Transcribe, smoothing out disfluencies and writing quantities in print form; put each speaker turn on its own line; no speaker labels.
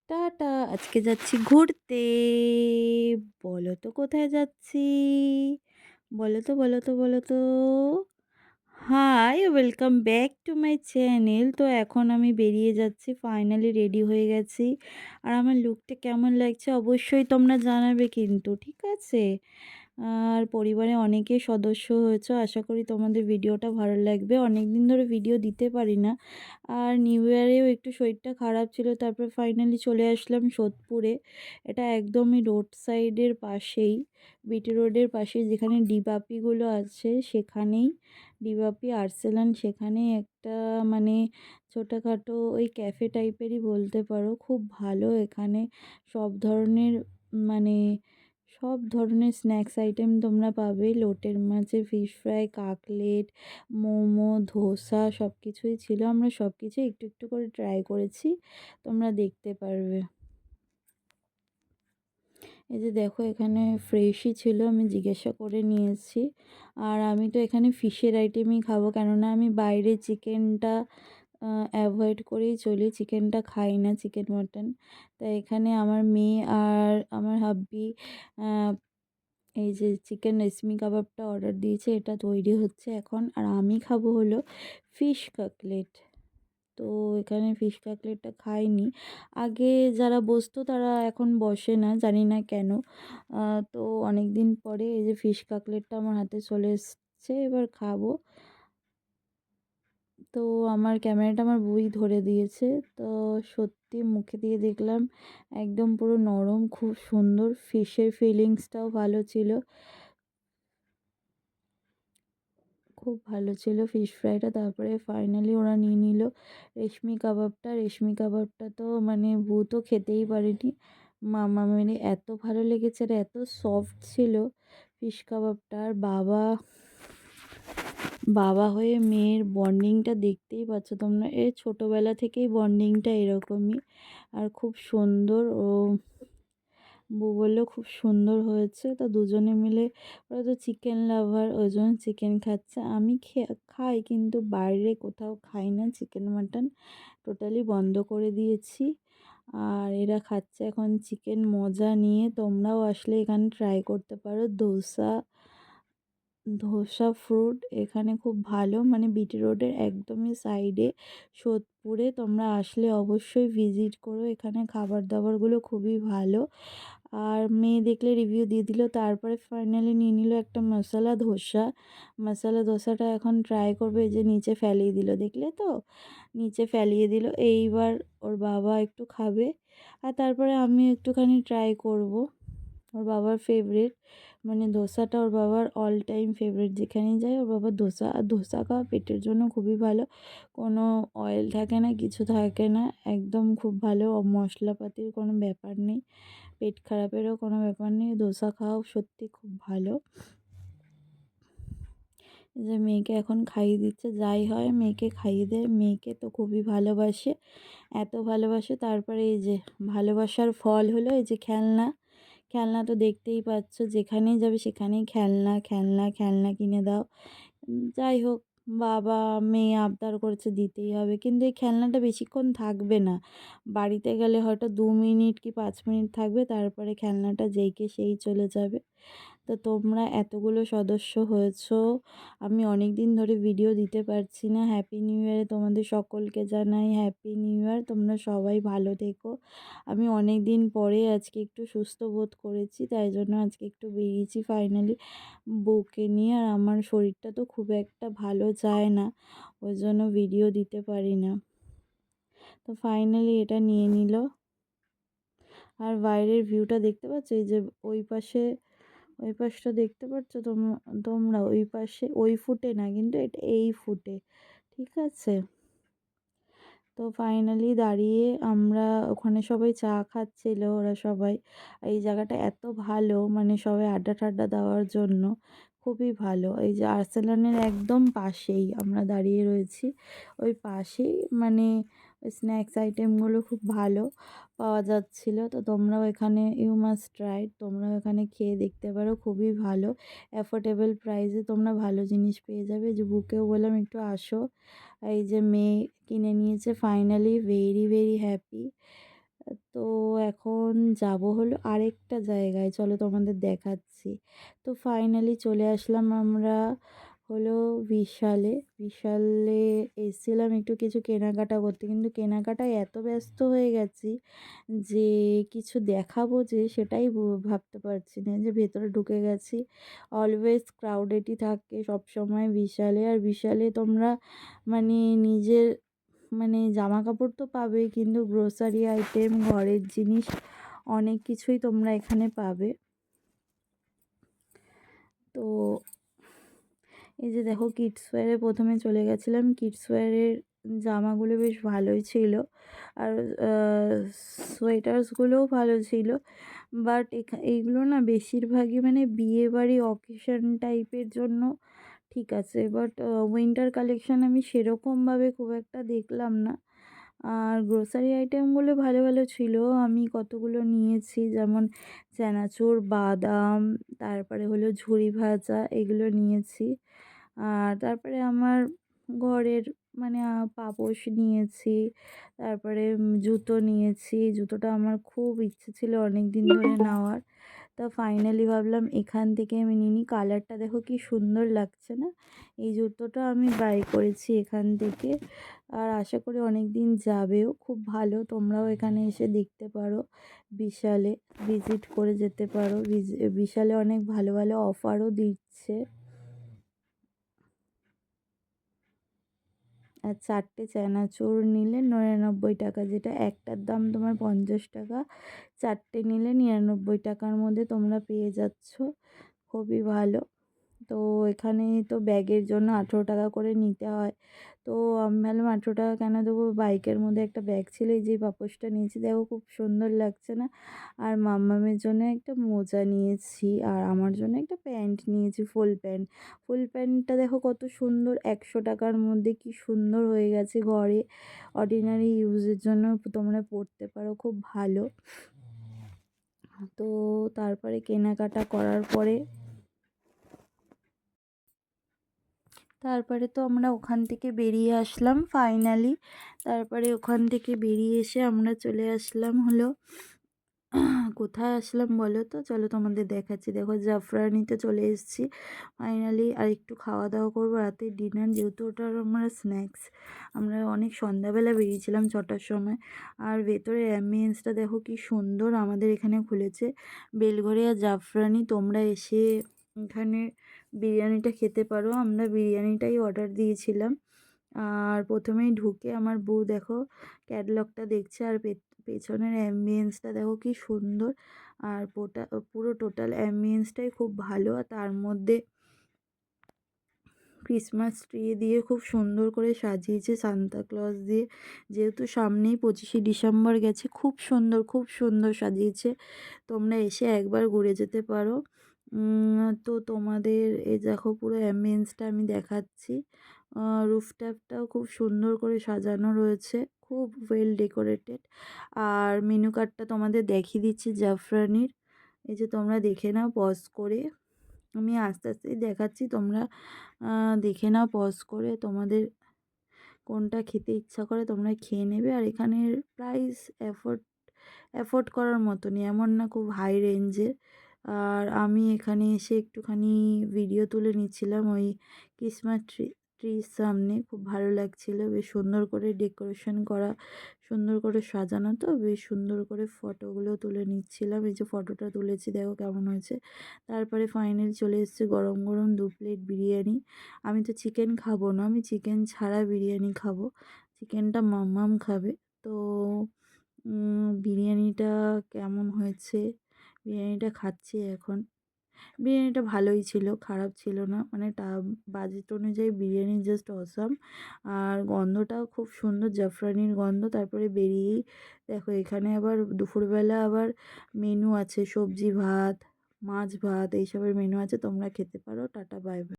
Tata! আজকে যাচ্ছি ঘুরতে। বলো তো কোথায় যাচ্ছি? বলো তো, বলো তো, বলো তো? Hi, welcome back to my channel. তো এখন আমি বেরিয়ে যাচ্ছি। ফাইনালি রেডি হয়ে গেছি। আর আমার লুকটা কেমন লাগছে অবশ্যই তোমরা জানাবে কিন্তু, ঠিক আছে? আর পরিবারে অনেকেই সদস্য হয়েছো। আশা করি তোমাদের ভিডিওটা ভালো লাগবে। অনেকদিন ধরে ভিডিও দিতে পারি না। আর নিউ ইয়ারেও একটু শরীরটা খারাপ ছিল। তারপরে ফাইনালি চলে আসলাম সোদপুরে। এটা একদমই রোড সাইডের পাশেই, বিটি রোডের পাশেই যেখানে ডিবাপিগুলো আছে সেখানেই। ডিবাপি আর্সেলান সেখানেই একটা মানে ছোটোখাটো ওই ক্যাফে টাইপেরই বলতে পারো। খুব ভালো এখানে সব ধরনের মানে সব ধরনের স্ন্যাক্স আইটেম তোমরা পাবে। লোটের মাছের ফিশ ফ্রাই, কাকলেট, মোমো, ধোসা সব কিছুই ছিল। আমরা সব কিছুই একটু একটু করে ট্রাই করেছি। তোমরা দেখতে পারবে। এই যে দেখো এখানে ফ্রেশই ছিল, আমি জিজ্ঞাসা করে নিয়েছি। আর আমি তো এখানে ফিশের আইটেমই খাবো, কেননা আমি বাইরে চিকেনটা অ্যাভয়েড করেই চলি। চিকেনটা খাই না, চিকেন মটন। তাই এখানে আমার মেয়ে আর আমার হাব্বি এই যে চিকেন রেশমি কাবাবটা অর্ডার দিয়েছে, এটা তৈরি হচ্ছে এখন। আর আমি খাবো হলো ফিশ কাটলেট। তো এখানে ফিশ কাটলেটটা খাইনি। আগে যারা বসতো তারা এখন বসে না, জানি না কেন। তো অনেক দিন পরে এই যে ফিশ কাটলেটটা আমার হাতে চলে এসছে, এবার খাবো। তো আমার ক্যামেরাটা আমার বই ধরে দিয়েছে। তো সত্যি মুখে দিয়ে দেখলাম একদম পুরো নরম, খুব সুন্দর। ফিশের ফিলিংসটাও ভালো ছিল, খুব ভালো ছিল ফিশ ফ্রাইটা। তারপরে ফাইনালি ওরা নিয়ে নিল রেশমি কাবাবটা। রেশমি কাবাবটা তো মানে ভূতও খেতেই পারেনি। মামা মেরে এত ভালো লেগেছে, আর এত সফট ছিল ফিশ কাবাবটা। আর বাবা বাবা হয়ে মেয়ের বন্ডিংটা দেখতেই পাচ্ছ তোমরা। এর ছোটোবেলা থেকেই বন্ডিংটা এরকমই। আর খুব সুন্দর। ও বউ বললো খুব সুন্দর হয়েছে। তো দুজনে মিলে, ওরা তো চিকেন লাভার, ওই জন্য চিকেন খাচ্ছে। আমি খাই কিন্তু বাইরে কোথাও খাই না চিকেন মাটন, টোটালি বন্ধ করে দিয়েছি। আর এরা খাচ্ছে এখন চিকেন মজা নিয়ে। তোমরাও আসলে এখানে ট্রাই করতে পারো। ধোসা ফ্রুট এখানে খুব ভালো, মানে বিটি রোডের একদমই সাইডে সোদপুরে। তোমরা আসলে অবশ্যই ভিজিট করো, এখানে খাবার দাবারগুলো খুবই ভালো। আর মেয়ে দেখলে রিভিউ দিয়ে দিল। তারপরে ফাইনালি নিয়ে নিল একটা মশলা ধোসা। মশলা ধোসাটা এখন ট্রাই করবে। এই যে নিচে ফেলিয়ে দিল, দেখলে তো? নিচে ফেলিয়ে দিল। এইবার ওর বাবা একটু খাবে, আর তারপরে আমি একটুখানি ট্রাই করব। ওর বাবার ফেভারিট, মানে ধোসাটা ওর বাবার অল টাইম ফেভারিট। যেখানেই যায় ওর বাবার ধোসা। আর ধোসা খাওয়া পেটের জন্য খুবই ভালো। কোনো অয়েল থাকে না, কিছু থাকে না, একদম খুব ভালো। মশলাপাতির কোনো ব্যাপার নেই, পেট খারাপেরও কোনো ব্যাপার নেই। ধোসা খাওয়াও সত্যি খুব ভালো। এই যে মেয়েকে এখন খাইয়ে দিচ্ছে। যাই হয় মেয়েকে খাইয়ে দেয়, মেয়েকে তো খুবই ভালোবাসে, এত ভালোবাসে। তারপরে এই যে ভালোবাসার ফল হলো এই যে খেলনা। খেলনা তো দেখতেই পাচ্ছ, যেখানেই যাবে সেখানেই খেলনা খেলনা খেলনা কিনে দাও। যাই হোক, বাবা মেয়ে আবদার করেছে, দিতেই হবে। কিন্তু এই খেলনাটা বেশিক্ষণ থাকবে না। বাড়িতে গেলে হয়তো 2 মিনিট কি 5 মিনিট থাকবে, তারপরে খেলনাটা যেইকে সেই চলে যাবে। তো তোমরা এতগুলো সদস্য হয়েছো, আমি অনেক দিন ধরে ভিডিও দিতে পারছি না। হ্যাপি নিউ ইয়ারে তোমাদের সকলকে জানাই হ্যাপি নিউ ইয়ার। তোমরা সবাই ভালো থেকো। আমি অনেক দিন পরে আজকে একটু সুস্থ বোধ করেছি, তাই জন্য আজকে একটু বেরিয়েছি ফাইনালি বউকে নিয়ে। আর আমার শরীরটা তো খুব একটা ভালো যায় না, ওই জন্য ভিডিও দিতে পারি না। তো ফাইনালি এটা নিয়ে নিল। আর বাইরের ভিউটা দেখতে পাচ্ছ, এই যে ওই পাশে, ওই পাশটা দেখতে পাচ্ছ তোমরা? ওই পাশে ওই ফুটে না, কিন্তু এটা এই ফুটে, ঠিক আছে? তো ফাইনালি দাঁড়িয়ে আমরা ওখানে সবাই চা খাচ্ছিল, ওরা সবাই। এই জায়গাটা এত ভালো, মানে সবাই আড্ডা টাড্ডা দেওয়ার জন্য খুবই ভালো। এই যে আর্সেলানের একদম পাশেই আমরা দাঁড়িয়ে রয়েছি, ওই পাশেই মানে ওই স্ন্যাক্স আইটেমগুলো খুব ভালো পাওয়া যাচ্ছিলো। তো তোমরাও এখানে ইউ মাস্ট ট্রাই, তোমরাও এখানে খেয়ে দেখতে পারো, খুবই ভালো। অ্যাফোর্ডেবল প্রাইসে তোমরা ভালো জিনিস পেয়ে যাবে। যে বুকেও বললাম একটু আসো। এই যে মেয়ে কিনে নিয়েছে ফাইনালি, ভেরি ভেরি হ্যাপি। তো এখন যাব হলো আরেকটা জায়গায়, চলো তোমাদের দেখাচ্ছি। তো ফাইনালি চলে আসলাম আমরা হলো বিশালে। বিশালে এসেছিলাম একটু কিছু কেনাকাটা করতে, কিন্তু কেনাকাটায় এত ব্যস্ত হয়ে গেছি যে কিছু দেখাবো যে সেটাই ভাবতে পারছি না, যে ভেতরে ঢুকে গেছি। অলওয়েজ ক্রাউডেডই থাকে সবসময় বিশালে। আর বিশালে তোমরা মানে নিজের মানে জামা কাপড় তো পাবেই, কিন্তু গ্রোসারি আইটেম, ঘরের জিনিস অনেক কিছুই তোমরা এখানে পাবে। তো এই যে দেখো, কিডস ওয়্যারে প্রথমে চলে গেছিলাম। কিডস ওয়্যারের জামাগুলো বেশ ভালোই ছিল, আর সোয়েটার্সগুলোও ভালো ছিল। বাট এইগুলো না বেশিরভাগই মানে বিয়েবাড়ি অকেশন টাইপের জন্য ঠিক আছে, বাট উইন্টার কালেকশান আমি সেরকমভাবে খুব একটা দেখলাম না। আর গ্রোসারি আইটেমগুলো ভালো ভালো ছিল, আমি কতগুলো নিয়েছি, যেমন চানাচুর, বাদাম, তারপরে হলো ঝুরি ভাজা, এগুলো নিয়েছি। আর তারপরে আমার ঘরের মানে পাপোশ নিয়েছি, তারপরে জুতো নিয়েছি। জুতোটা আমার খুব ইচ্ছে ছিল অনেক দিন ধরে নেওয়ার। তা ফাইনালি ভাবলাম এখান থেকে আমি নিয়ে নিই। কালারটা দেখো কি সুন্দর লাগছে না? এই জুতোটা আমি বাই করেছি এখান থেকে, আর আশা করি অনেক দিন যাবেও। খুব ভালো, তোমরাও এখানে এসে দেখতে পারো, বিশালে ভিজিট করে যেতে পারো। বিশালে অনেক ভালো ভালো অফারও দিচ্ছে। আর 4টে চানাচুর নিলে 99 টাকা, যেটা একটার দাম তোমার 50 টাকা। 4টে নিলে 99 টাকার মধ্যে তোমরা পেয়ে যাচ্ছ, খুবই ভালো। তো এখানে তো ব্যাগের জন্য 18 টাকা করে নিতে হয়। তো আমি ভাবলাম 18 টাকা কেন দেবো, বাইকের মধ্যে একটা ব্যাগ ছিল, এই যে পাপোশটা নিয়েছি, দেখো খুব সুন্দর লাগছে না? আর মাম্মামের জন্য একটা মোজা নিয়েছি, আর আমার জন্য একটা প্যান্ট নিয়েছি, ফুল প্যান্ট। ফুল প্যান্টটা দেখো কত সুন্দর, 100 টাকার মধ্যে কি সুন্দর হয়ে গেছে। ঘরে অর্ডিনারি ইউজের জন্য তোমরা পরতে পারো, খুব ভালো। তো তারপরে কেনাকাটা করার পরে তো আমরা ওখান থেকে বেরিয়ে আসলাম ফাইনালি। তারপরে ওখান থেকে বেরিয়ে এসে আমরা চলে আসলাম হলো কোথায় আসলাম বলো তো? চলো তোমাদের দেখাচ্ছি। দেখো, জাফরানিতে চলে এসেছি ফাইনালি। আর একটু খাওয়া দাওয়া করবো, রাতের ডিনার, যেহেতু ওটার আমরা স্ন্যাক্স। আমরা অনেক সন্ধ্যাবেলা বেরিয়েছিলাম 6টার সময়। আর ভেতরের অ্যাম্বিয়েন্সটা দেখো কি সুন্দর। আমাদের এখানে খুলেছে বেলঘরিয়া জাফরানি, তোমরা এসে এখানে বিরিয়ানিটা খেতে পারো। আমরা বিরিয়ানিটাই অর্ডার দিয়েছিলাম। আর প্রথমেই ঢুকে আমার বউ দেখো ক্যাটালগটা দেখছে, আর পেছনের অ্যাম্বিয়েন্সটা দেখো কি সুন্দর। আর পুরো টোটাল অ্যাম্বিয়েন্সটাই খুব ভালো। আর তার মধ্যে ক্রিসমাস ট্রি দিয়ে খুব সুন্দর করে সাজিয়েছে, সান্তা ক্লজ দিয়ে। যেহেতু সামনেই 25শে ডিসেম্বর গেছে, খুব সুন্দর খুব সুন্দর সাজিয়েছে। তোমরা এসে একবার ঘুরে যেতে পারো। তো তোমাদের এই দেখো পুরো অ্যাম্বিয়েন্সটা আমি দেখাচ্ছি। রুফটপটাও খুব সুন্দর করে সাজানো রয়েছে, খুব ওয়েল ডেকোরেটেড। আর মেনু কার্ডটা তোমাদের দেখিয়ে দিচ্ছি জাফরানির। এই যে তোমরা দেখে নাও পজ করে, আমি আস্তে আস্তেই দেখাচ্ছি, তোমরা দেখে নাও পজ করে। তোমাদের কোনটা খেতে ইচ্ছা করে তোমরা খেয়ে নেবে। আর এখানের প্রাইস অ্যাফোর্ড করার মতনই, এমন না খুব হাই রেঞ্জের। আর আমি এখানে এসে একটুখানি ভিডিও তুলে নিচ্ছিলাম ওই ক্রিসমাস ট্রির সামনে। খুব ভালো লাগছিল, বেশ সুন্দর করে ডেকোরেশন করা, সুন্দর করে সাজানো, তো বেশ সুন্দর করে ফটোগুলো তুলে নিচ্ছিলাম। এই যে ফটোটা তুলেছি, দেখো কেমন হয়েছে। তারপরে ফাইনাল চলে এসেছে গরম গরম 2 প্লেট বিরিয়ানি। আমি তো চিকেন খাবো না, আমি চিকেন ছাড়া বিরিয়ানি খাবো, চিকেনটা মাম্মাম খাবে। তো বিরিয়ানিটা কেমন হয়েছে, বিরিয়ানিটা খাচ্ছি এখন। বিরিয়ানিটা ভালোই ছিল, খারাপ ছিল না, মানে বাজেট অনুযায়ী বিরিয়ানি জাস্ট অসাম। আর গন্ধটাও খুব সুন্দর, জাফরানির গন্ধ। তারপরে বেরিয়েই দেখো এখানে আবার দুপুরবেলা আবার মেনু আছে, সবজি ভাত, মাছ ভাত, এইসবের মেনু আছে, তোমরা খেতে পারো। Tata, bye bye.